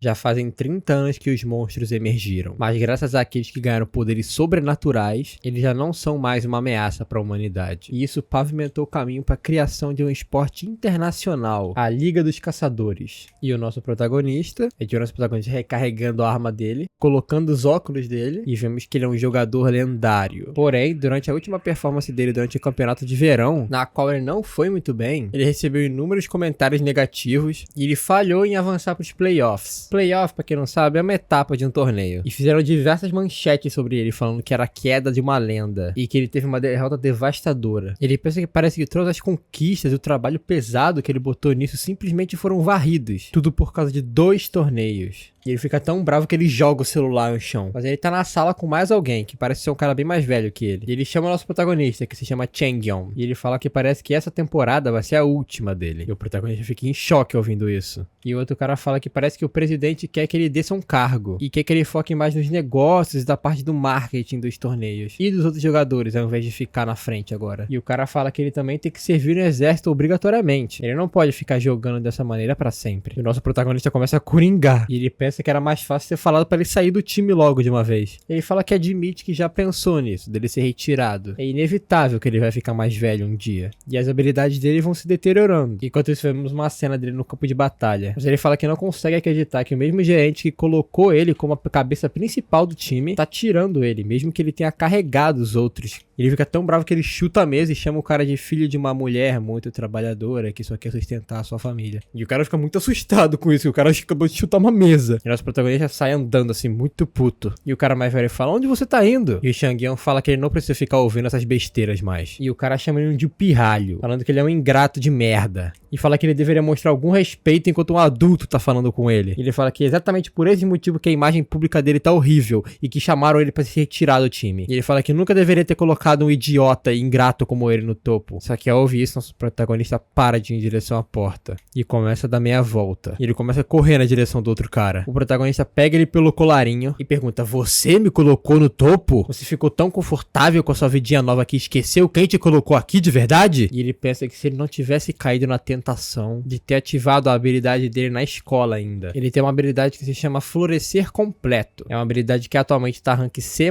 Já fazem 30 anos que os monstros emergiram, mas graças àqueles que ganharam poderes sobrenaturais, eles já não são mais uma ameaça para a humanidade. E isso pavimentou o caminho para a criação de um esporte internacional, a Liga dos Caçadores. E o nosso protagonista, recarregando a arma dele, colocando os óculos dele, e vemos que ele é um jogador lendário. Porém, durante a última performance dele durante o campeonato de verão, na qual ele não foi muito bem, ele recebeu inúmeros comentários negativos e ele falhou em avançar para os playoffs. Playoff, pra quem não sabe, é uma etapa de um torneio. E fizeram diversas manchetes sobre ele, falando que era a queda de uma lenda e que ele teve uma derrota devastadora. Ele pensa que parece que todas as conquistas e o trabalho pesado que ele botou nisso simplesmente foram varridos. Tudo por causa de 2 torneios. E ele fica tão bravo que ele joga o celular no chão. Mas ele tá na sala com mais alguém, que parece ser um cara bem mais velho que ele. E ele chama o nosso protagonista, que se chama Changyeon. E ele fala que parece que essa temporada vai ser a última dele. E o protagonista fica em choque ouvindo isso. E o outro cara fala que parece que o presidente quer que ele desça um cargo. E quer que ele foque mais nos negócios e da parte do marketing dos torneios. E dos outros jogadores, ao invés de ficar na frente agora. E o cara fala que ele também tem que servir no exército obrigatoriamente. Ele não pode ficar jogando dessa maneira pra sempre. E o nosso protagonista começa a coringar. E ele pensa que era mais fácil ter falado pra ele sair do time logo de uma vez. Ele fala que admite que já pensou nisso, dele ser retirado. É inevitável que ele vai ficar mais velho um dia. E as habilidades dele vão se deteriorando. Enquanto isso, vemos uma cena dele no campo de batalha. Mas ele fala que não consegue acreditar que o mesmo gerente que colocou ele como a cabeça principal do time tá tirando ele, mesmo que ele tenha carregado os outros. Ele fica tão bravo que ele chuta a mesa e chama o cara de filho de uma mulher muito trabalhadora que só quer sustentar a sua família. E o cara fica muito assustado com isso, que o cara acabou de chutar uma mesa. E nosso protagonista sai andando assim, muito puto. E o cara mais velho fala, onde você tá indo? E o Changyeon fala que ele não precisa ficar ouvindo essas besteiras mais. E o cara chama ele de pirralho, falando que ele é um ingrato de merda. E fala que ele deveria mostrar algum respeito enquanto um adulto tá falando com ele. E ele fala que é exatamente por esse motivo que a imagem pública dele tá horrível e que chamaram ele pra se retirar do time. E ele fala que nunca deveria ter colocado um idiota e ingrato como ele no topo. Só que ao ouvir isso, nosso protagonista para de ir em direção à porta e começa a dar meia volta. E ele começa a correr na direção do outro cara. O protagonista pega ele pelo colarinho e pergunta, você me colocou no topo? Você ficou tão confortável com a sua vidinha nova que esqueceu quem te colocou aqui de verdade? E ele pensa que se ele não tivesse caído na tentação de ter ativado a habilidade dele na escola ainda. Ele tem uma habilidade que se chama Florescer Completo. É uma habilidade que atualmente tá rank C+,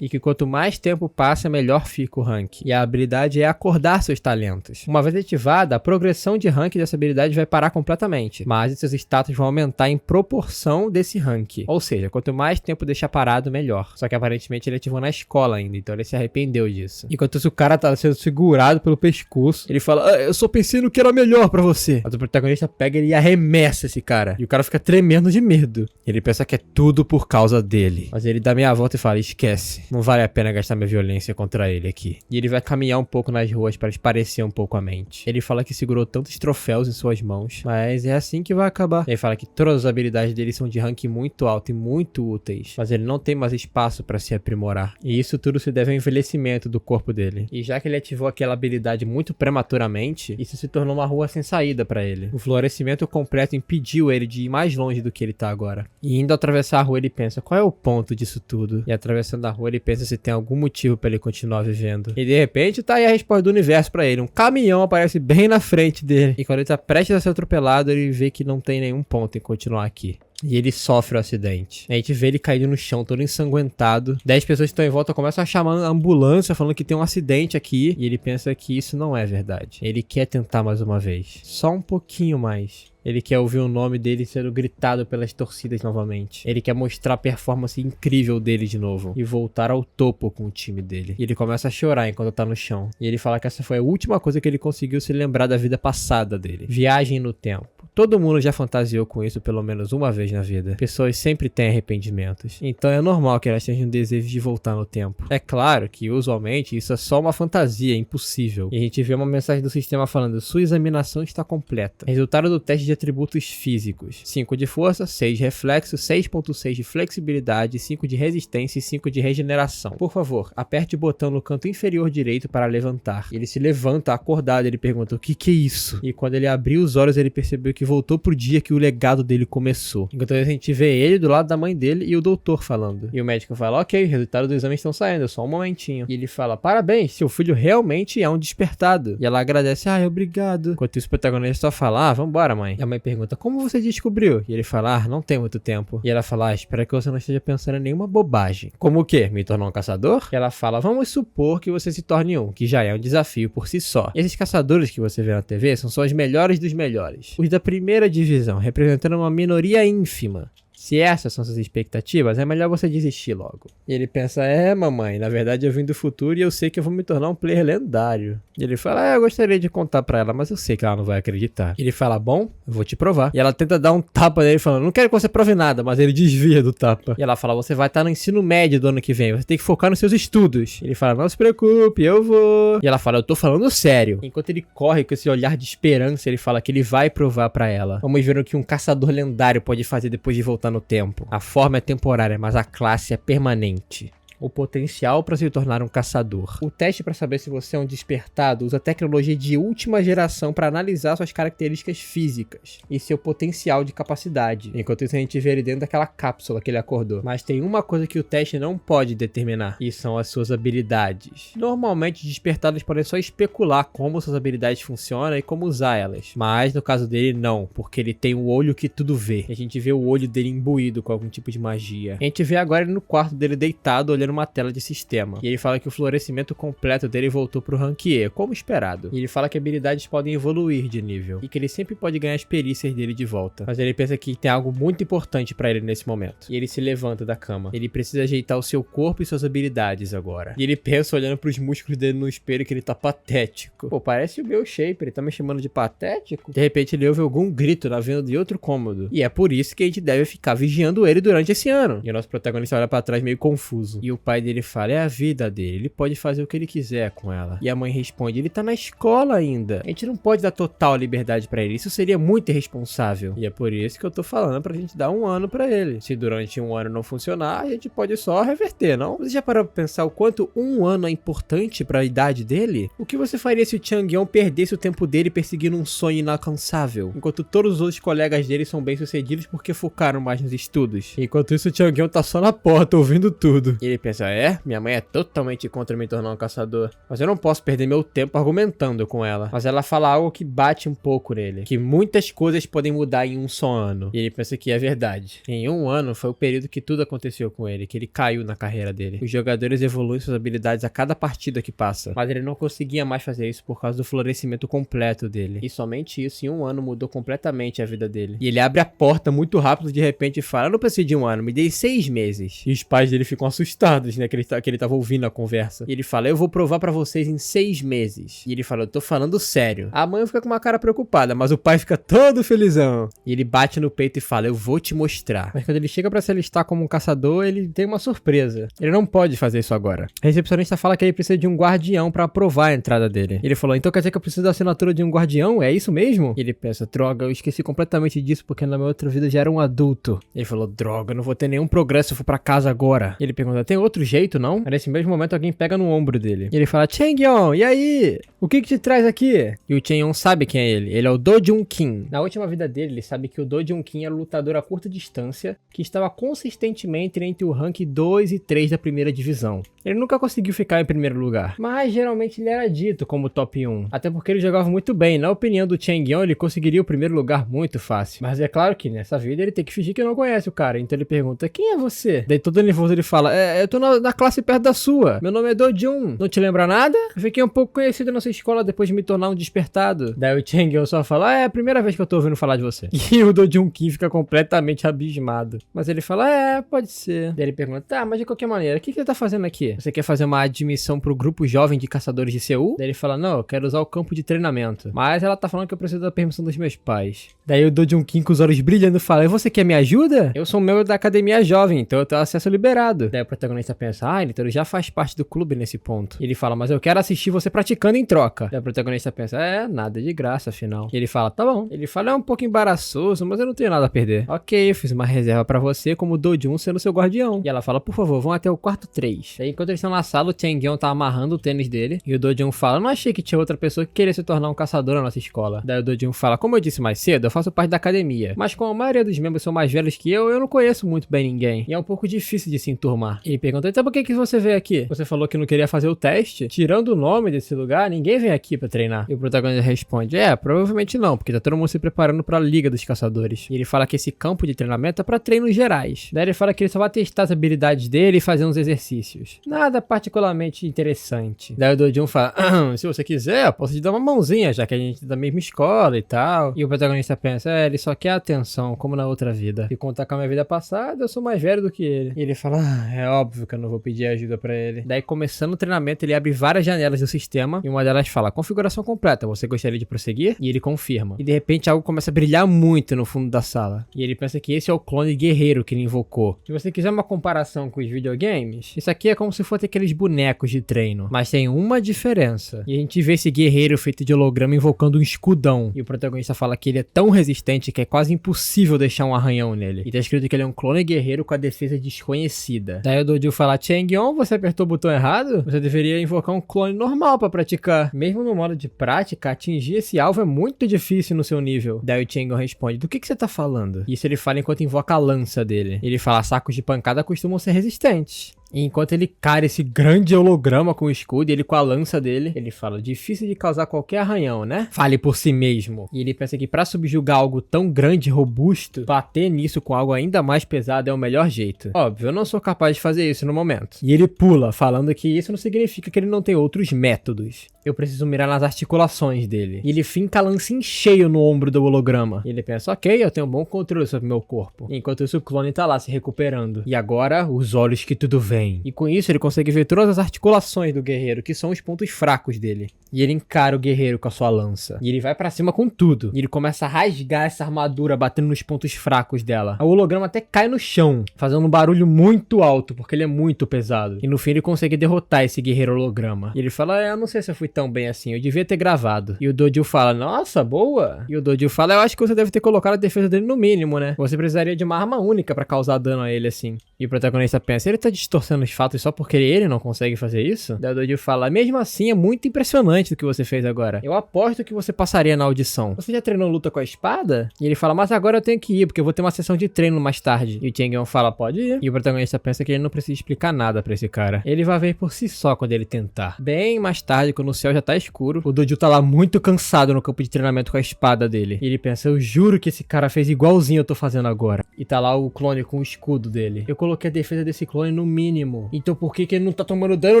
e que quanto mais tempo passa, melhor fica o rank. E a habilidade é acordar seus talentos. Uma vez ativada, a progressão de rank dessa habilidade vai parar completamente, mas seus status vão aumentar em proporção desse rank. Ou seja, quanto mais tempo deixar parado, melhor. Só que aparentemente ele ativou na escola ainda, então ele se arrependeu disso. Enquanto isso, o cara tá sendo segurado pelo pescoço, ele fala, eu só pensei no que era melhor pra você. Mas o protagonista pega ele e arremessa esse cara. E o cara fica tremendo de medo. Ele pensa que é tudo por causa dele. Mas ele dá meia volta e fala, esquece. Não vale a pena gastar minha violência contra ele aqui. E ele vai caminhar um pouco nas ruas para esparecer um pouco a mente. Ele fala que segurou tantos troféus em suas mãos, mas é assim que vai acabar. Ele fala que todas as habilidades dele são de rank muito alto e muito úteis, mas ele não tem mais espaço para se aprimorar. E isso tudo se deve ao envelhecimento do corpo dele. E já que ele ativou aquela habilidade muito prematuramente, isso se tornou uma rua sem saída para ele. O florescimento completo impediu ele de ir mais longe do que ele tá agora. E indo atravessar a rua, ele pensa, qual é o ponto disso tudo? E atravessando a rua, ele pensa se tem algum motivo para ele continuar vivendo. E de repente, tá aí a resposta do universo pra ele. Um caminhão aparece bem na frente dele. E quando ele tá prestes a ser atropelado, ele vê que não tem nenhum ponto em continuar aqui. E ele sofre o acidente. A gente vê ele caído no chão, todo ensanguentado. 10 pessoas que estão em volta começam a chamar a ambulância, falando que tem um acidente aqui. E ele pensa que isso não é verdade. Ele quer tentar mais uma vez. Só um pouquinho mais. Ele quer ouvir o nome dele sendo gritado pelas torcidas novamente. Ele quer mostrar a performance incrível dele de novo. E voltar ao topo com o time dele. E ele começa a chorar enquanto tá no chão. E ele fala que essa foi a última coisa que ele conseguiu se lembrar da vida passada dele. Viagem no tempo. Todo mundo já fantasiou com isso pelo menos uma vez na vida. Pessoas sempre têm arrependimentos. Então é normal que elas tenham um desejo de voltar no tempo. É claro que usualmente isso é só uma fantasia, impossível. E a gente vê uma mensagem do sistema falando, sua examinação está completa. Resultado do teste de atributos físicos. 5 de força, 6 de reflexo, 6.6 de flexibilidade, 5 de resistência e 5 de regeneração. Por favor, aperte o botão no canto inferior direito para levantar. Ele se levanta acordado, ele pergunta, o que é isso? E quando ele abriu os olhos, ele percebeu que voltou pro dia que o legado dele começou. Enquanto a gente vê ele do lado da mãe dele e o doutor falando. E o médico fala, ok, os resultados dos exames estão saindo, só um momentinho. E ele fala, parabéns, seu filho realmente é um despertado. E ela agradece, obrigado. Enquanto isso, o protagonista só fala, vambora, mãe. E a mãe pergunta, como você descobriu? E ele fala, não tem muito tempo. E ela fala, espero que você não esteja pensando em nenhuma bobagem. Como o quê? Me tornar um caçador? E ela fala, vamos supor que você se torne um, que já é um desafio por si só. E esses caçadores que você vê na TV são só os melhores dos melhores. Os da primeira divisão, representando uma minoria ínfima. Se essas são suas expectativas, é melhor você desistir logo. E ele pensa, mamãe, na verdade eu vim do futuro e eu sei que eu vou me tornar um player lendário. E ele fala, eu gostaria de contar pra ela, mas eu sei que ela não vai acreditar. E ele fala, bom, eu vou te provar. E ela tenta dar um tapa nele falando, não quero que você prove nada, mas ele desvia do tapa. E ela fala, você vai estar no ensino médio do ano que vem, você tem que focar nos seus estudos. Ele fala, não se preocupe, eu vou. E ela fala, eu tô falando sério. Enquanto ele corre com esse olhar de esperança, ele fala que ele vai provar pra ela. Vamos ver o que um caçador lendário pode fazer depois de voltar no tempo. A forma é temporária, mas a classe é permanente. O potencial para se tornar um caçador. O teste para saber se você é um despertado usa tecnologia de última geração para analisar suas características físicas e seu potencial de capacidade. Enquanto isso a gente vê ele dentro daquela cápsula que ele acordou. Mas tem uma coisa que o teste não pode determinar, e são as suas habilidades. Normalmente despertados podem só especular como suas habilidades funcionam e como usar elas. Mas no caso dele não, porque ele tem o olho que tudo vê. A gente vê o olho dele imbuído com algum tipo de magia. A gente vê agora ele no quarto dele deitado olhando uma tela de sistema. E ele fala que o florescimento completo dele voltou pro rank E, como esperado. E ele fala que habilidades podem evoluir de nível. E que ele sempre pode ganhar as perícias dele de volta. Mas ele pensa que tem algo muito importante pra ele nesse momento. E ele se levanta da cama. Ele precisa ajeitar o seu corpo e suas habilidades agora. E ele pensa olhando pros músculos dele no espelho que ele tá patético. Pô, parece o meu shape, ele tá me chamando de patético? De repente ele ouve algum grito na vinda de outro cômodo. E é por isso que a gente deve ficar vigiando ele durante esse ano. E o nosso protagonista olha pra trás meio confuso. E o pai dele fala, é a vida dele, ele pode fazer o que ele quiser com ela. E a mãe responde, ele tá na escola ainda. A gente não pode dar total liberdade pra ele, isso seria muito irresponsável. E é por isso que eu tô falando pra gente dar um ano pra ele. Se durante um ano não funcionar, a gente pode só reverter, não? Você já parou pra pensar o quanto um ano é importante pra idade dele? O que você faria se o Changyeon perdesse o tempo dele perseguindo um sonho inalcançável? Enquanto todos os outros colegas dele são bem-sucedidos porque focaram mais nos estudos. Enquanto isso, o Changyeon tá só na porta ouvindo tudo. E ele pensa, minha mãe é totalmente contra me tornar um caçador, mas eu não posso perder meu tempo argumentando com ela. Mas ela fala algo que bate um pouco nele, que muitas coisas podem mudar em um só ano. E ele pensa que é verdade. Em um ano foi o período que tudo aconteceu com ele, que ele caiu na carreira dele. Os jogadores evoluem suas habilidades a cada partida que passa, mas ele não conseguia mais fazer isso por causa do florescimento completo dele. E somente isso em um ano mudou completamente a vida dele. E ele abre a porta muito rápido de repente e fala, eu não preciso de um ano, me dei 6 meses. E os pais dele ficam assustados, né, que ele tava ouvindo a conversa. E ele fala, eu vou provar pra vocês em 6 meses. E ele fala, eu tô falando sério. A mãe fica com uma cara preocupada, mas o pai fica todo felizão. E ele bate no peito e fala, eu vou te mostrar. Mas quando ele chega pra se alistar como um caçador, ele tem uma surpresa. Ele não pode fazer isso agora. A recepcionista fala que ele precisa de um guardião pra aprovar a entrada dele. Ele falou, então quer dizer que eu preciso da assinatura de um guardião? É isso mesmo? E ele pensa, droga, eu esqueci completamente disso porque na minha outra vida já era um adulto. Ele falou, droga, eu não vou ter nenhum progresso se eu for pra casa agora. E ele pergunta, tem outro jeito, não? Nesse mesmo momento alguém pega no ombro dele. E ele fala, Changyeon, e aí? O que te traz aqui? E o Changyeon sabe quem é ele. Ele é o Do Jun Kim. Na última vida dele, ele sabe que o Do Jun Kim era um lutador a curta distância que estava consistentemente entre o rank 2 e 3 da primeira divisão. Ele nunca conseguiu ficar em primeiro lugar, mas geralmente ele era dito como top 1. Até porque ele jogava muito bem. Na opinião do Changyeon, ele conseguiria o primeiro lugar muito fácil. Mas é claro que nessa vida ele tem que fingir que não conhece o cara. Então ele pergunta, quem é você? Daí todo nervoso ele fala, eu tô na classe perto da sua. Meu nome é Do Jun. Não te lembra nada? Eu fiquei um pouco conhecido na sua escola depois de me tornar um despertado. Daí o Changyeon só fala, é a primeira vez que eu tô ouvindo falar de você. E o Do Jun Kim fica completamente abismado. Mas ele fala, pode ser. Daí ele pergunta, tá, mas de qualquer maneira, o que você tá fazendo aqui? Você quer fazer uma admissão pro grupo jovem de caçadores de Seul? Daí ele fala, não, eu quero usar o campo de treinamento. Mas ela tá falando que eu preciso da permissão dos meus pais. Daí o Do Jun Kim com os olhos brilhando fala, e você quer me ajuda? Eu sou um membro da academia jovem, então eu tenho acesso liberado. Daí o protagonista protagonista pensa, então ele já faz parte do clube nesse ponto. E ele fala, mas eu quero assistir você praticando em troca. Daí o protagonista pensa, nada de graça, afinal. E ele fala, tá bom. Ele fala, é um pouco embaraçoso, mas eu não tenho nada a perder. Ok, eu fiz uma reserva pra você como Dojun sendo seu guardião. E ela fala, por favor, vão até o quarto 3. Aí enquanto eles estão na sala, o Chang-yeon tá amarrando o tênis dele. E o Dojun fala, não achei que tinha outra pessoa que queria se tornar um caçador na nossa escola. Daí o Dojun fala, como eu disse mais cedo, eu faço parte da academia. Mas como a maioria dos membros são mais velhos que eu não conheço muito bem ninguém. E é um pouco difícil de se enturmar. Ele pergunta, então por que você veio aqui? Você falou que não queria fazer o teste? Tirando o nome desse lugar, ninguém vem aqui pra treinar. E o protagonista responde, provavelmente não, porque tá todo mundo se preparando pra Liga dos Caçadores. E ele fala que esse campo de treinamento é pra treinos gerais. Daí ele fala que ele só vai testar as habilidades dele e fazer uns exercícios. Nada particularmente interessante. Daí o Dojun fala, se você quiser, eu posso te dar uma mãozinha, já que a gente é da mesma escola e tal. E o protagonista pensa, ele só quer atenção, como na outra vida. E contar com a minha vida passada, eu sou mais velho do que ele. E ele fala, é óbvio que eu não vou pedir ajuda pra ele. Daí, começando o treinamento, ele abre várias janelas do sistema e uma delas fala, configuração completa, você gostaria de prosseguir? E ele confirma. E de repente algo começa a brilhar muito no fundo da sala. E ele pensa que esse é o clone guerreiro que ele invocou. Se você quiser uma comparação com os videogames, isso aqui é como se fosse aqueles bonecos de treino. Mas tem uma diferença. E a gente vê esse guerreiro feito de holograma invocando um escudão. E o protagonista fala que ele é tão resistente que é quase impossível deixar um arranhão nele. E tá escrito que ele é um clone guerreiro com a defesa desconhecida. Daí o Dojun fala, Chang-yeon, você apertou o botão errado? Você deveria invocar um clone normal pra praticar. Mesmo no modo de prática, atingir esse alvo é muito difícil no seu nível. Daí o Chang-yeon responde, do que você tá falando? Isso ele fala enquanto invoca a lança dele. Ele fala, sacos de pancada costumam ser resistentes. E enquanto ele cara esse grande holograma com o escudo e ele com a lança dele, ele fala, difícil de causar qualquer arranhão, né? Fale por si mesmo. E ele pensa que pra subjugar algo tão grande e robusto, bater nisso com algo ainda mais pesado é o melhor jeito. Óbvio, eu não sou capaz de fazer isso no momento. E ele pula, falando que isso não significa que ele não tem outros métodos. Eu preciso mirar nas articulações dele. E ele finca a lança em cheio no ombro do holograma. E ele pensa, ok, eu tenho um bom controle sobre meu corpo. Enquanto isso, o clone tá lá se recuperando. E agora, os olhos que tudo vê. E com isso ele consegue ver todas as articulações do guerreiro, que são os pontos fracos dele. E ele encara o guerreiro com a sua lança. E ele vai pra cima com tudo. E ele começa a rasgar essa armadura, batendo nos pontos fracos dela. O holograma até cai no chão, fazendo um barulho muito alto, porque ele é muito pesado. E no fim ele consegue derrotar esse guerreiro holograma. E ele fala, eu não sei se eu fui tão bem assim, eu devia ter gravado. E o Dojun fala, nossa, boa. E o Dojun fala, eu acho que você deve ter colocado a defesa dele no mínimo, né? Você precisaria de uma arma única pra causar dano a ele assim. E o protagonista pensa, ele tá distorcendo os fatos só porque ele não consegue fazer isso? Daí o Dojun fala, mesmo assim é muito impressionante do que você fez agora. Eu aposto que você passaria na audição. Você já treinou luta com a espada? E ele fala, mas agora eu tenho que ir, porque eu vou ter uma sessão de treino mais tarde. E o Chang-yeon fala, pode ir. E o protagonista pensa que ele não precisa explicar nada pra esse cara. Ele vai ver por si só quando ele tentar. Bem mais tarde, quando o céu já tá escuro, o Dojun tá lá muito cansado no campo de treinamento com a espada dele. E ele pensa, eu juro que esse cara fez igualzinho eu tô fazendo agora. E tá lá o clone com o escudo dele. Eu coloquei a defesa desse clone no mínimo. Então por que ele não tá tomando dano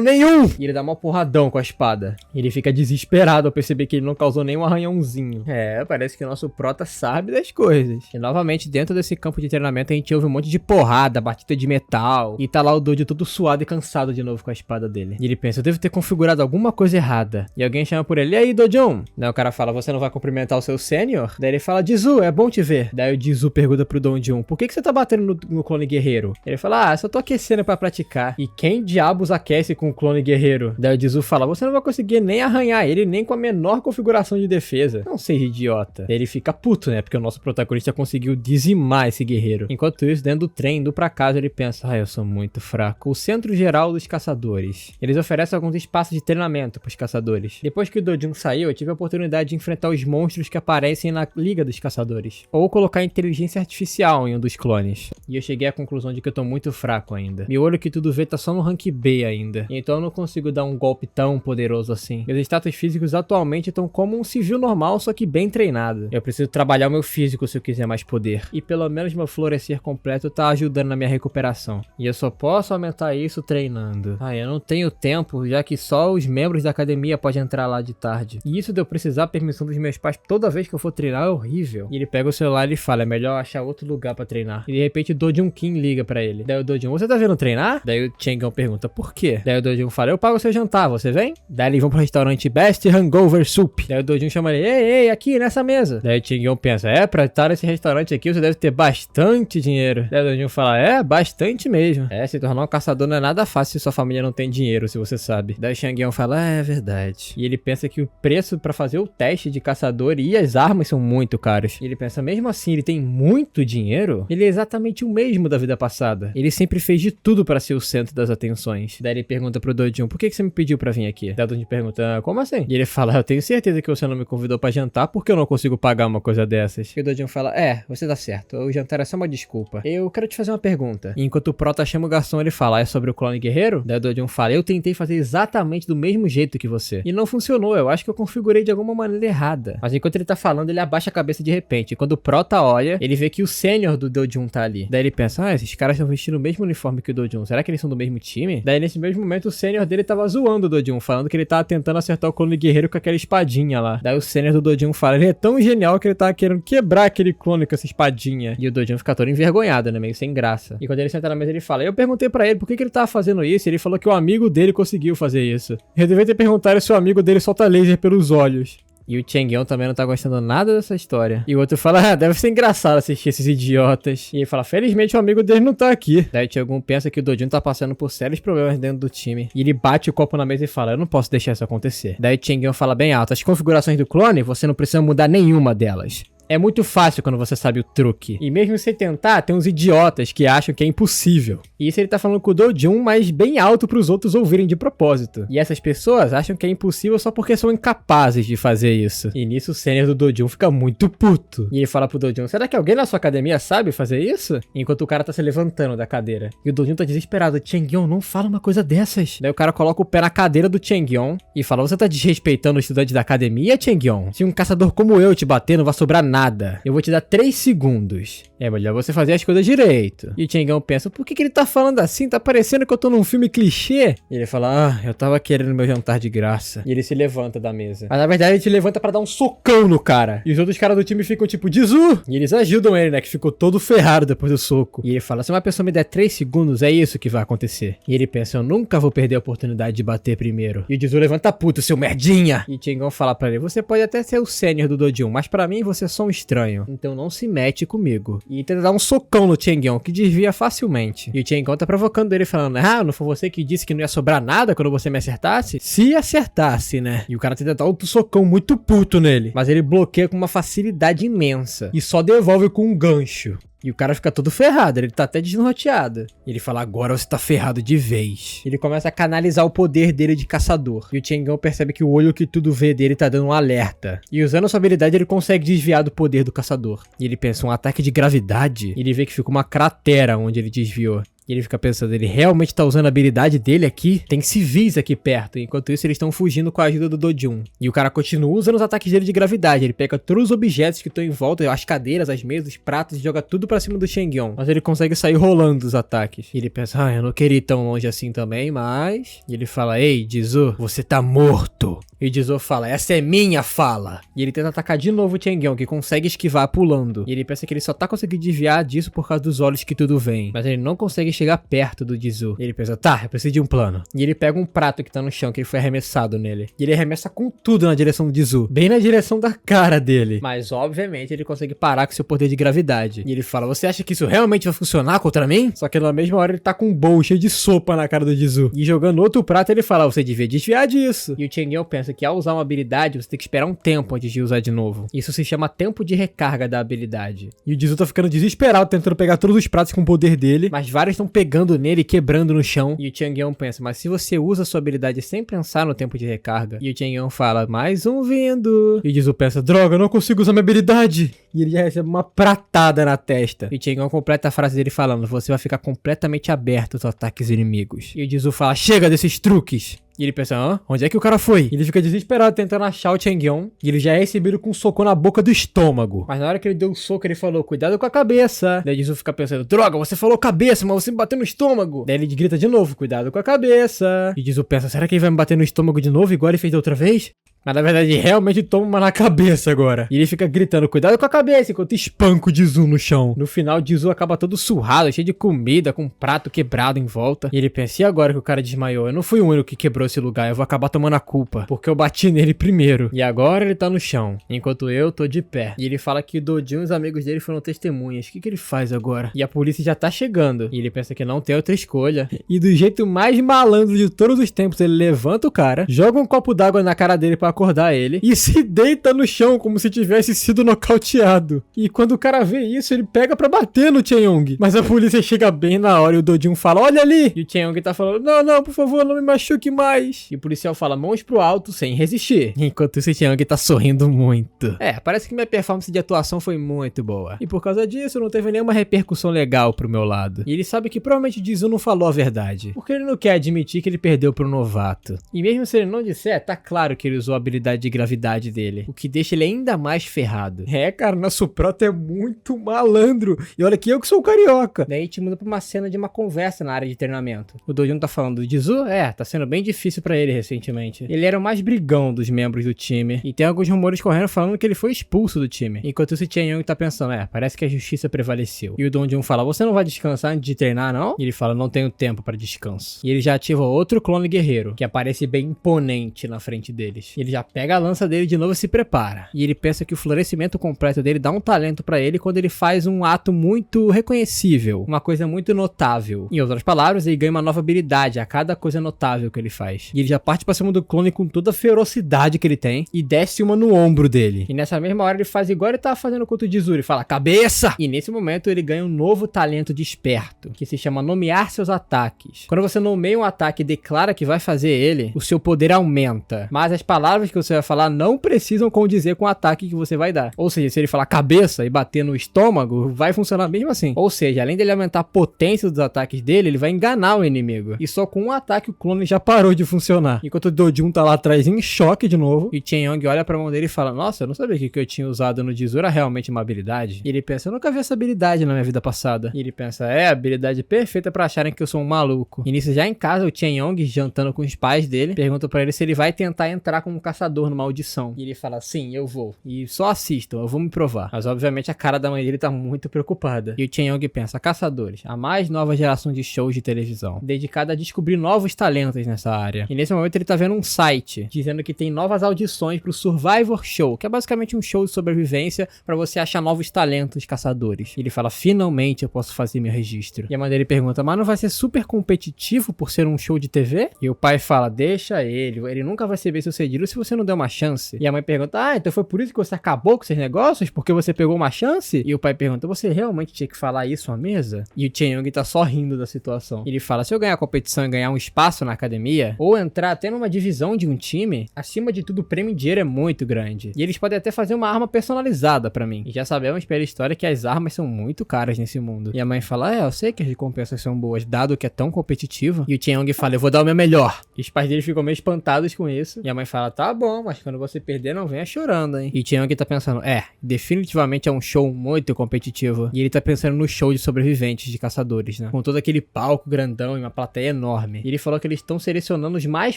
nenhum? E ele dá uma porradão com a espada. E ele fica desesperado ao perceber que ele não causou nenhum arranhãozinho. Parece que o nosso prota sabe das coisas. E novamente, dentro desse campo de treinamento, a gente ouve um monte de porrada, batida de metal. E tá lá o Dojun todo suado e cansado de novo com a espada dele. E ele pensa, eu devo ter configurado alguma coisa errada. E alguém chama por ele, e aí, Dojun? Daí o cara fala, você não vai cumprimentar o seu sênior? Daí ele fala, Jizu, é bom te ver. Daí o Jizu pergunta pro Dojun, por que você tá batendo no clone guerreiro? Ele fala, só tô aquecendo pra praticar. E quem diabos aquece com o clone guerreiro? Daí o Jizu fala, você não vai conseguir nem arranhar ele, nem com a menor configuração de defesa. Não seja idiota. Daí ele fica puto, né? Porque o nosso protagonista conseguiu dizimar esse guerreiro. Enquanto isso, dentro do trem, indo pra casa, ele pensa, eu sou muito fraco. O Centro Geral dos Caçadores. Eles oferecem alguns espaços de treinamento pros caçadores. Depois que o Dojun saiu, eu tive a oportunidade de enfrentar os monstros que aparecem na Liga dos Caçadores. Ou colocar inteligência artificial em um dos clones. E eu cheguei à conclusão de que eu tô muito fraco ainda. Meu olho que tudo vê tá só no rank B ainda. Então eu não consigo dar um golpe tão poderoso assim. Meus status físicos atualmente estão como um civil normal, só que bem treinado. Eu preciso trabalhar o meu físico se eu quiser mais poder. E pelo menos meu florescer completo tá ajudando na minha recuperação. E eu só posso aumentar isso treinando. Eu não tenho tempo, já que só os membros da academia podem entrar lá de tarde. E isso de eu precisar permissão dos meus pais toda vez que eu for treinar é horrível. E ele pega o celular e fala, é melhor achar outro lugar pra treinar. E de repente o Dojun Kim liga pra ele. ele. Daí o Dojun, você tá vindo treinar? Daí o Chang'e pergunta, por quê? Daí o Dojun fala, eu pago seu jantar, você vem? Daí eles vão pro restaurante Best Hangover Soup. Daí o Dojun chama ele, ei, aqui, nessa mesa. Daí o Chang'e pensa, pra estar nesse restaurante aqui você deve ter bastante dinheiro. Daí o Dojun fala, bastante mesmo. Se tornar um caçador não é nada fácil se sua família não tem dinheiro, se você sabe. Daí o Chang'e fala, é verdade. E ele pensa que o preço pra fazer o teste de caçador e as armas são muito caros. E ele pensa, mesmo assim, ele tem muito dinheiro? Ele é exatamente o mesmo da vida passada. Ele sempre fez de tudo pra ser o centro das atenções. Daí ele pergunta pro Dojun, por que você me pediu pra vir aqui? Daí o Dojun pergunta, como assim? E ele fala, eu tenho certeza que você não me convidou pra jantar porque eu não consigo pagar uma coisa dessas. E o Dojun fala, você tá certo, o jantar é só uma desculpa. Eu quero te fazer uma pergunta. E enquanto o Prota chama o garçom, ele fala, é sobre o clone guerreiro? Daí o Dojun fala, eu tentei fazer exatamente do mesmo jeito que você. E não funcionou, eu acho que eu configurei de alguma maneira errada. Mas enquanto ele tá falando, ele abaixa a cabeça de repente. E quando o Prota olha, ele vê que o sênior do Dojun tá ali. Daí ele pensa, esses caras estão vestindo o mesmo uniforme que o Dojun. Será que eles são do mesmo time? Daí nesse mesmo momento o sênior dele tava zoando o Dojun, falando que ele tava tentando acertar o clone guerreiro com aquela espadinha lá. Daí o sênior do Dojun fala, ele é tão genial que ele tava querendo quebrar aquele clone com essa espadinha. E o Dojun fica todo envergonhado, né? Meio sem graça. E quando ele senta na mesa, ele fala, eu perguntei pra ele por que ele tava fazendo isso. E ele falou que o amigo dele conseguiu fazer isso. Eu devia ter perguntado se o amigo dele solta laser pelos olhos. E o Chang'e também não tá gostando nada dessa história. E o outro fala, deve ser engraçado assistir esses idiotas. E ele fala, felizmente o amigo dele não tá aqui. Daí o Chang'e pensa que o Dojun tá passando por sérios problemas dentro do time. E ele bate o copo na mesa e fala, eu não posso deixar isso acontecer. Daí o Chang'e fala bem alto, as configurações do clone, você não precisa mudar nenhuma delas. É muito fácil quando você sabe o truque. E mesmo sem tentar, tem uns idiotas que acham que é impossível. E isso ele tá falando com o Dojun, mas bem alto pros outros ouvirem de propósito. E essas pessoas acham que é impossível só porque são incapazes de fazer isso. E nisso o sênior do Dojun fica muito puto. E ele fala pro Dojun, será que alguém na sua academia sabe fazer isso? Enquanto o cara tá se levantando da cadeira. E o Dojun tá desesperado. Chang'e, não fala uma coisa dessas. Daí o cara coloca o pé na cadeira do Chang'e e fala, você tá desrespeitando o estudante da academia, Chang'e? Se um caçador como eu te bater, não vai sobrar nada. Eu vou te dar 3 segundos. É melhor você fazer as coisas direito. E o Chang'e pensa, por que ele tá falando assim? Tá parecendo que eu tô num filme clichê. E ele fala, eu tava querendo meu jantar de graça. E ele se levanta da mesa. Mas na verdade ele se levanta pra dar um socão no cara. E os outros caras do time ficam tipo, Jizu! E eles ajudam ele, né? Que ficou todo ferrado depois do soco. E ele fala, se uma pessoa me der 3 segundos, é isso que vai acontecer. E ele pensa, eu nunca vou perder a oportunidade de bater primeiro. E o Jizu levanta puto, seu merdinha! E o Chang'e fala pra ele, você pode até ser o sênior do Dojun, mas pra mim você é só um estranho. Então não se mete comigo. E tenta dar um socão no Chang'e, que desvia facilmente. E o Chang'e tá provocando ele, falando, não foi você que disse que não ia sobrar nada quando você me acertasse? Se acertasse, né? E o cara tenta dar outro socão muito puto nele. Mas ele bloqueia com uma facilidade imensa. E só devolve com um gancho. E o cara fica todo ferrado, ele tá até desnorteado. Ele fala, agora você tá ferrado de vez. Ele começa a canalizar o poder dele de caçador. E o Chang'e percebe que o olho que tudo vê dele tá dando um alerta. E usando sua habilidade, ele consegue desviar do poder do caçador. E ele pensa, um ataque de gravidade? E ele vê que fica uma cratera onde ele desviou. E ele fica pensando, ele realmente tá usando a habilidade dele aqui? Tem civis aqui perto. Enquanto isso, eles estão fugindo com a ajuda do Dojun. E o cara continua usando os ataques dele de gravidade. Ele pega todos os objetos que estão em volta, as cadeiras, as mesas, os pratos, e joga tudo pra cima do Chang'e. Mas ele consegue sair rolando dos ataques. E ele pensa, eu não queria ir tão longe assim também, mas... E ele fala, ei, Jizu, você tá morto. E o Jizu fala, essa é minha fala. E ele tenta atacar de novo o Chang'e, que consegue esquivar pulando. E ele pensa que ele só tá conseguindo desviar disso por causa dos olhos que tudo vem. Mas ele não consegue chegar perto do Jizu. E ele pensa, tá, eu preciso de um plano. E ele pega um prato que tá no chão, que ele foi arremessado nele. E ele arremessa com tudo na direção do Jizu. Bem na direção da cara dele. Mas, obviamente, ele consegue parar com seu poder de gravidade. E ele fala, você acha que isso realmente vai funcionar contra mim? Só que na mesma hora ele tá com um bowl cheio de sopa na cara do Jizu. E jogando outro prato, ele fala, você devia desviar disso. E o Chang'e pensa que ao usar uma habilidade, você tem que esperar um tempo antes de usar de novo. Isso se chama tempo de recarga da habilidade. E o Jizu tá ficando desesperado, tentando pegar todos os pratos com o poder dele. Mas vários estão pegando nele e quebrando no chão. E o Chang'e pensa, mas se você usa a sua habilidade sem pensar no tempo de recarga. E o Chang'e fala, mais um vindo. E o Jizu pensa, droga, eu não consigo usar minha habilidade. E ele já recebe uma pratada na testa. E o Chang'e completa a frase dele falando, você vai ficar completamente aberto aos ataques inimigos. E o Jizu fala, chega desses truques. E ele pensa, onde é que o cara foi? E ele fica desesperado tentando achar o Chang'e. E ele já é recebido com um soco na boca do estômago. Mas na hora que ele deu o soco, ele falou, cuidado com a cabeça. Daí o Jizu fica pensando, droga, você falou cabeça, mas você me bateu no estômago. Daí ele grita de novo, cuidado com a cabeça. E o Jizu pensa, será que ele vai me bater no estômago de novo, igual ele fez da outra vez? Mas na verdade realmente toma uma na cabeça agora. E ele fica gritando, cuidado com a cabeça, enquanto espanca o Jisoo no chão. No final, o Jisoo acaba todo surrado, cheio de comida, com um prato quebrado em volta. E ele pensa, e agora que o cara desmaiou? Eu não fui o único que quebrou esse lugar, eu vou acabar tomando a culpa, porque eu bati nele primeiro. E agora ele tá no chão, enquanto eu tô de pé. E ele fala que o Dojin e os amigos dele foram testemunhas. O que ele faz agora? E a polícia já tá chegando. E ele pensa que não tem outra escolha. E do jeito mais malandro de todos os tempos, ele levanta o cara, joga um copo d'água na cara dele pra acordar ele e se deita no chão como se tivesse sido nocauteado. E quando o cara vê isso, ele pega pra bater no Chae-young. Mas a polícia chega bem na hora e o Dojin fala, olha ali! E o Chae-young tá falando, não, por favor, não me machuque mais. E o policial fala, mãos pro alto, sem resistir. Enquanto isso, o Chae-young tá sorrindo muito. Parece que minha performance de atuação foi muito boa. E por causa disso, não teve nenhuma repercussão legal pro meu lado. E ele sabe que provavelmente o Jisoo não falou a verdade. Porque ele não quer admitir que ele perdeu pro novato. E mesmo se ele não disser, tá claro que ele usou a habilidade de gravidade dele. O que deixa ele ainda mais ferrado. Cara, nosso prota é muito malandro. E olha que eu que sou carioca. Daí a gente muda pra uma cena de uma conversa na área de treinamento. O Dojin tá falando, do Jisoo? Tá sendo bem difícil pra ele recentemente. Ele era o mais brigão dos membros do time. E tem alguns rumores correndo falando que ele foi expulso do time. Enquanto isso, o Chae-young tá pensando, parece que a justiça prevaleceu. E o Dojin fala, você não vai descansar antes de treinar, não? E ele fala, não tenho tempo pra descanso. E ele já ativa outro clone guerreiro, que aparece bem imponente na frente deles. E ele já pega a lança dele de novo e se prepara. E ele pensa que o florescimento completo dele dá um talento pra ele quando ele faz um ato muito reconhecível, uma coisa muito notável. Em outras palavras, ele ganha uma nova habilidade a cada coisa notável que ele faz. E ele já parte pra cima do clone com toda a ferocidade que ele tem e desce uma no ombro dele. E nessa mesma hora ele faz igual ele tava fazendo contra o Jisoo, ele fala, cabeça! E nesse momento ele ganha um novo talento de esperto, que se chama nomear seus ataques. Quando você nomeia um ataque e declara que vai fazer ele, o seu poder aumenta. Mas as palavras que você vai falar não precisam condizer com o ataque que você vai dar. Ou seja, se ele falar cabeça e bater no estômago, vai funcionar mesmo assim. Ou seja, além dele aumentar a potência dos ataques dele, ele vai enganar o inimigo. E só com um ataque o clone já parou de funcionar. Enquanto o Dojin tá lá atrás em choque de novo, e o Chae-young olha pra mão dele e fala, nossa, eu não sabia que o que eu tinha usado no Jisoo era realmente uma habilidade. E ele pensa, eu nunca vi essa habilidade na minha vida passada. E ele pensa, a habilidade perfeita pra acharem que eu sou um maluco. E nisso já em casa, o Chae-young, jantando com os pais dele, pergunta pra ele se ele vai tentar entrar como caçador numa audição. E ele fala, sim, eu vou. E só assistam, eu vou me provar. Mas obviamente a cara da mãe dele tá muito preocupada. E o Chae-young pensa, caçadores, a mais nova geração de shows de televisão, dedicada a descobrir novos talentos nessa área. E nesse momento ele tá vendo um site, dizendo que tem novas audições pro Survivor Show, que é basicamente um show de sobrevivência pra você achar novos talentos caçadores. E ele fala, finalmente eu posso fazer meu registro. E a mãe dele pergunta, mas não vai ser super competitivo por ser um show de TV? E o pai fala, deixa ele nunca vai ser bem sucedido se você não der uma chance. E a mãe pergunta, então foi por isso que você acabou com seus negócios? Porque você pegou uma chance? E o pai pergunta, você realmente tinha que falar isso à mesa? E o Chae-young tá só rindo da situação. Ele fala, se eu ganhar a competição e ganhar um espaço na academia, ou entrar até numa divisão de um time, acima de tudo o prêmio em dinheiro é muito grande. E eles podem até fazer uma arma personalizada pra mim. E já sabemos pela história que as armas são muito caras nesse mundo. E a mãe fala, eu sei que as recompensas são boas, dado que é tão competitivo. E o Chae-young fala, eu vou dar o meu melhor. E os pais dele ficam meio espantados com isso. E a mãe fala, tá bom, mas quando você perder, não venha chorando, hein. E o Chae-young tá pensando, definitivamente é um show muito competitivo. E ele tá pensando no show de sobreviventes de caçadores, né? Com todo aquele palco grandão e uma plateia enorme. E ele falou que eles estão selecionando os mais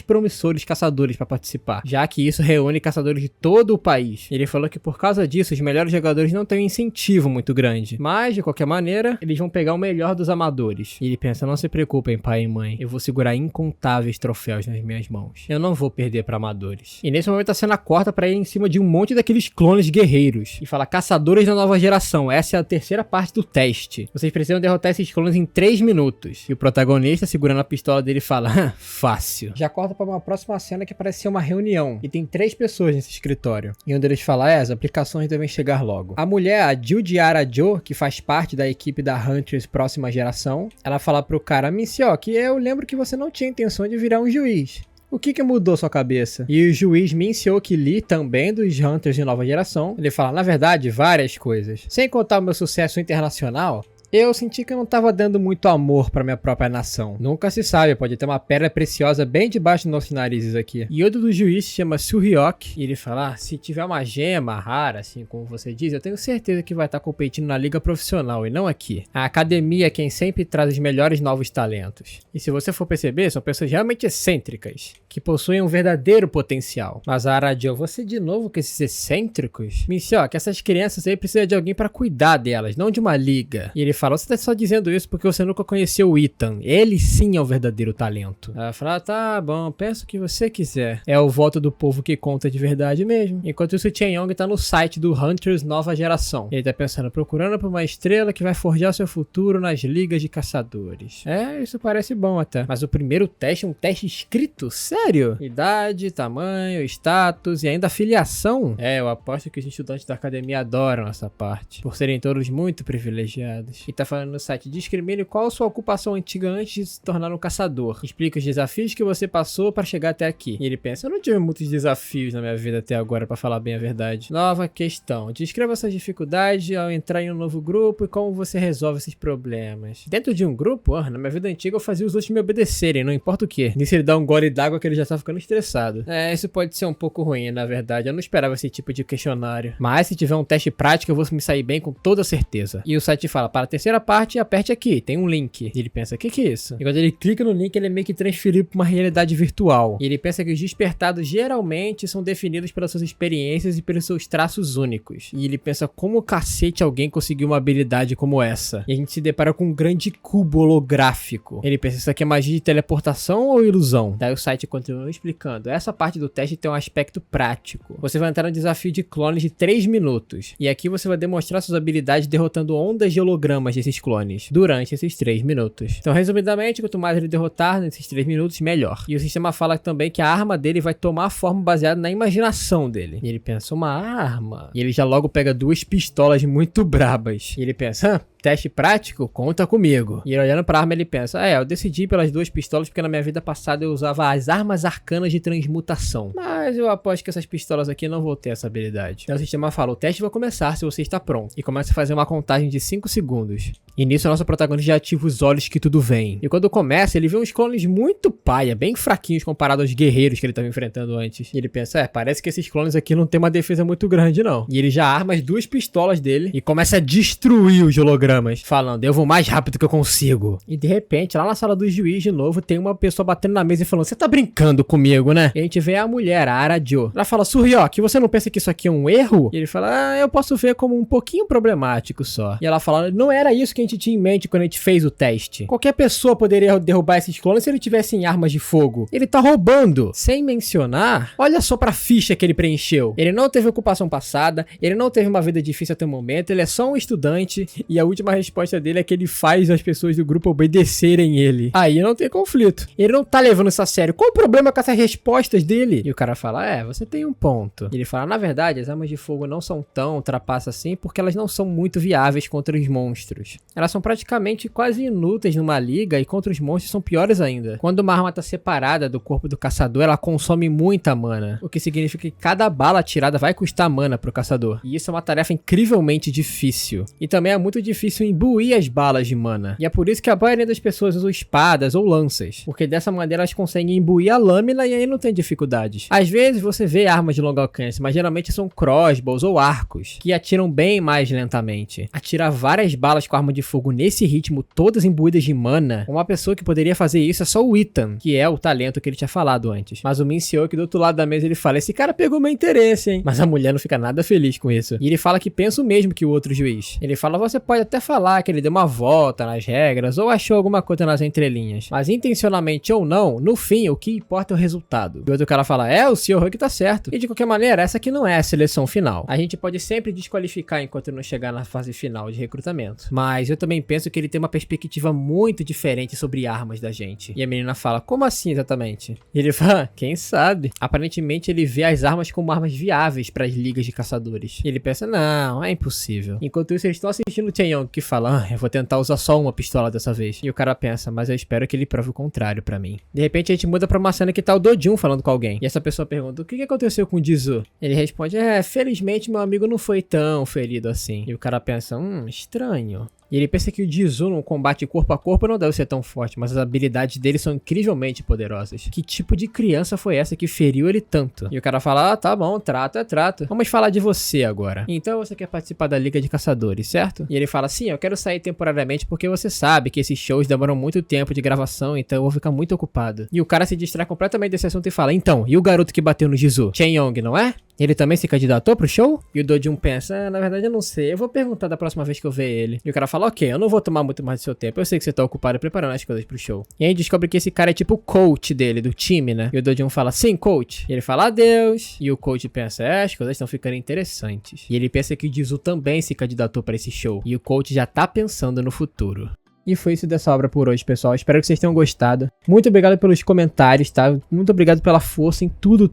promissores caçadores pra participar, já que isso reúne caçadores de todo o país. Ele falou que por causa disso, os melhores jogadores não têm um incentivo muito grande. Mas, de qualquer maneira, eles vão pegar o melhor dos amadores. E ele pensa, não se preocupem, pai e mãe. Eu vou segurar incontáveis troféus nas minhas mãos. Eu não vou perder pra amadores. E nesse momento a cena corta pra ir em cima de um monte daqueles clones guerreiros. E fala, caçadores da nova geração. Essa é a terceira parte do teste. Vocês precisam derrotar esses clones em 3 minutos. E o protagonista, segurando a pistola dele, fala, fácil. Já corta pra uma próxima cena que parece ser uma reunião. E tem 3 pessoas nesse escritório. E um deles fala, as aplicações devem chegar logo. A mulher, a Judiara Jo, que faz parte da equipe da Huntress próxima geração, ela fala pro cara, Minseo, que eu lembro que você não tinha intenção de virar um juiz. O que mudou sua cabeça? E o juiz Min-seok Lee, também dos Hunters de nova geração, ele fala, na verdade, várias coisas. Sem contar o meu sucesso internacional, Eu senti que eu não tava dando muito amor pra minha própria nação. Nunca se sabe, pode ter uma pedra preciosa bem debaixo dos nossos narizes aqui. E outro do juiz se chama Suryok, e ele fala, se tiver uma gema rara, assim como você diz, eu tenho certeza que vai estar competindo na liga profissional e não aqui. A academia é quem sempre traz os melhores novos talentos. E se você for perceber, são pessoas realmente excêntricas, que possuem um verdadeiro potencial. Mas Aradio, você de novo com esses excêntricos? Minshyok, essas crianças aí precisam de alguém pra cuidar delas, não de uma liga. E ele fala, você tá só dizendo isso porque você nunca conheceu o Ethan. Ele sim é o verdadeiro talento. Ela fala, tá bom, pensa o que você quiser. É o voto do povo que conta de verdade mesmo. Enquanto isso, o Chen Yong tá no site do Hunters Nova Geração. Ele tá pensando, procurando por uma estrela que vai forjar seu futuro nas ligas de caçadores. É, isso parece bom até. Mas o primeiro teste é um teste escrito? Sério? Idade, tamanho, status e ainda filiação? É, eu aposto que os estudantes da academia adoram essa parte, por serem todos muito privilegiados. E tá falando no site, discrimine qual sua ocupação antiga antes de se tornar um caçador. Explique os desafios que você passou para chegar até aqui. E ele pensa, eu não tive muitos desafios na minha vida até agora, para falar bem a verdade. Nova questão. Descreva suas dificuldades ao entrar em um novo grupo e como você resolve esses problemas. Dentro de um grupo, na minha vida antiga eu fazia os outros me obedecerem, não importa o que. Nisso ele dá um gole d'água que ele já tá ficando estressado. É, isso pode ser um pouco ruim, na verdade. Eu não esperava esse tipo de questionário. Mas se tiver um teste prático, eu vou me sair bem com toda certeza. E o site fala, para a terceira parte, aperte aqui, tem um link. E ele pensa, o que é isso? E quando ele clica no link, ele é meio que transferido para uma realidade virtual. E ele pensa que os despertados geralmente são definidos pelas suas experiências e pelos seus traços únicos. E ele pensa, como cacete alguém conseguiu uma habilidade como essa? E a gente se depara com um grande cubo holográfico. Ele pensa, isso aqui é magia de teleportação ou ilusão? Daí o site continua explicando, essa parte do teste tem um aspecto prático. Você vai entrar no desafio de clones de 3 minutos. E aqui você vai demonstrar suas habilidades derrotando ondas de hologramas desses clones durante esses 3 minutos. Então, resumidamente, quanto mais ele derrotar nesses 3 minutos, melhor. E o sistema fala também que a arma dele vai tomar forma baseada na imaginação dele. E ele pensa, uma arma? E ele já logo pega 2 pistolas muito brabas. E ele pensa, teste prático? Conta comigo. E ele olhando pra arma, ele pensa, eu decidi pelas 2 pistolas porque na minha vida passada eu usava as armas arcanas de transmutação. Mas eu aposto que essas pistolas aqui não vão ter essa habilidade. Então o sistema fala, o teste vai começar se você está pronto. E começa a fazer uma contagem de 5 segundos. E nisso, a nossa protagonista já ativa os olhos que tudo vem. E quando começa, ele vê uns clones muito paia, bem fraquinhos comparado aos guerreiros que ele estava enfrentando antes. E ele pensa, parece que esses clones aqui não tem uma defesa muito grande, não. E ele já arma as 2 pistolas dele e começa a destruir os hologramas, falando, eu vou mais rápido que eu consigo. E de repente, lá na sala do juiz, de novo, tem uma pessoa batendo na mesa e falando, você tá brincando comigo, né? E a gente vê a mulher, a Aradio. Ela fala, Suryok, você não pensa que isso aqui é um erro? E ele fala, eu posso ver como um pouquinho problemático só. E ela fala, não era isso que a gente tinha em mente quando a gente fez o teste. Qualquer pessoa poderia derrubar esses clones se ele tivesse em armas de fogo. Ele tá roubando. Sem mencionar, olha só pra ficha que ele preencheu. Ele não teve ocupação passada, ele não teve uma vida difícil até o momento, ele é só um estudante e a última resposta dele é que ele faz as pessoas do grupo obedecerem ele. Aí não tem conflito. Ele não tá levando isso a sério. Qual o problema com essas respostas dele? E o cara fala, você tem um ponto. E ele fala, na verdade, as armas de fogo não são tão trapaças assim porque elas não são muito viáveis contra os monstros. Elas são praticamente quase inúteis numa liga e contra os monstros são piores ainda. Quando uma arma tá separada do corpo do caçador, ela consome muita mana, o que significa que cada bala atirada vai custar mana pro caçador. E isso é uma tarefa incrivelmente difícil. E também é muito difícil imbuir as balas de mana. E é por isso que a maioria das pessoas usa espadas ou lanças, porque dessa maneira elas conseguem imbuir a lâmina e aí não tem dificuldades. Às vezes você vê armas de longo alcance, mas geralmente são crossbows ou arcos, que atiram bem mais lentamente. Atirar várias balas com arma de fogo nesse ritmo, todas imbuídas de mana, uma pessoa que poderia fazer isso é só o Ethan, que é o talento que ele tinha falado antes. Mas o Minshyok do outro lado da mesa ele fala, esse cara pegou meu interesse, hein? Mas a mulher não fica nada feliz com isso. E ele fala que pensa o mesmo que o outro juiz. Ele fala, você pode até falar que ele deu uma volta nas regras ou achou alguma coisa nas entrelinhas, mas intencionalmente ou não, no fim, o que importa é o resultado. E o outro cara fala, o Sr. Huck tá certo. E de qualquer maneira, essa aqui não é a seleção final. A gente pode sempre desqualificar enquanto não chegar na fase final de recrutamento. Mas eu também penso que ele tem uma perspectiva muito diferente sobre armas da gente. E a menina fala, como assim exatamente? E ele fala, quem sabe? Aparentemente ele vê as armas como armas viáveis para as ligas de caçadores. E ele pensa, não, é impossível. Enquanto isso, eles estão assistindo o Chen Yong que fala, eu vou tentar usar só uma pistola dessa vez. E o cara pensa, mas eu espero que ele prove o contrário pra mim. De repente a gente muda pra uma cena que tá o Do-jun falando com alguém. E essa pessoa pergunta, o que aconteceu com o Jisoo? Ele responde, felizmente meu amigo não foi tão ferido assim. E o cara pensa, estranho. E ele pensa que o Jizu no combate corpo a corpo não deve ser tão forte, mas as habilidades dele são incrivelmente poderosas. Que tipo de criança foi essa que feriu ele tanto? E o cara fala, ah, tá bom, trato é trato. Vamos falar de você agora. Então você quer participar da Liga de Caçadores, certo? E ele fala, sim, eu quero sair temporariamente porque você sabe que esses shows demoram muito tempo de gravação, então eu vou ficar muito ocupado. E o cara se distrai completamente desse assunto e fala, então, e o garoto que bateu no Jizu? Chen Yong, não é? Ele também se candidatou pro show? E o Do-jun pensa, na verdade eu não sei, eu vou perguntar da próxima vez que eu ver ele. E o cara fala, ok, eu não vou tomar muito mais do seu tempo, eu sei que você tá ocupado preparando as coisas pro show. E aí descobre que esse cara é tipo o coach dele, do time, né? E o Do-jun fala, sim, coach. E ele fala, adeus. E o coach pensa, as coisas estão ficando interessantes. E ele pensa que o Jizu também se candidatou pra esse show. E o coach já tá pensando no futuro. E foi isso dessa obra por hoje, pessoal. Espero que vocês tenham gostado. Muito obrigado pelos comentários, tá? Muito obrigado pela força em tudo.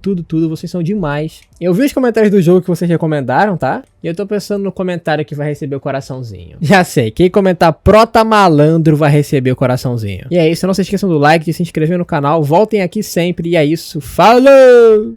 Vocês são demais. Eu vi os comentários do jogo que vocês recomendaram, tá? E eu tô pensando no comentário que vai receber o coraçãozinho. Já sei, quem comentar Prota Malandro vai receber o coraçãozinho. E é isso, não se esqueçam do like, de se inscrever no canal. Voltem aqui sempre. E é isso, falou!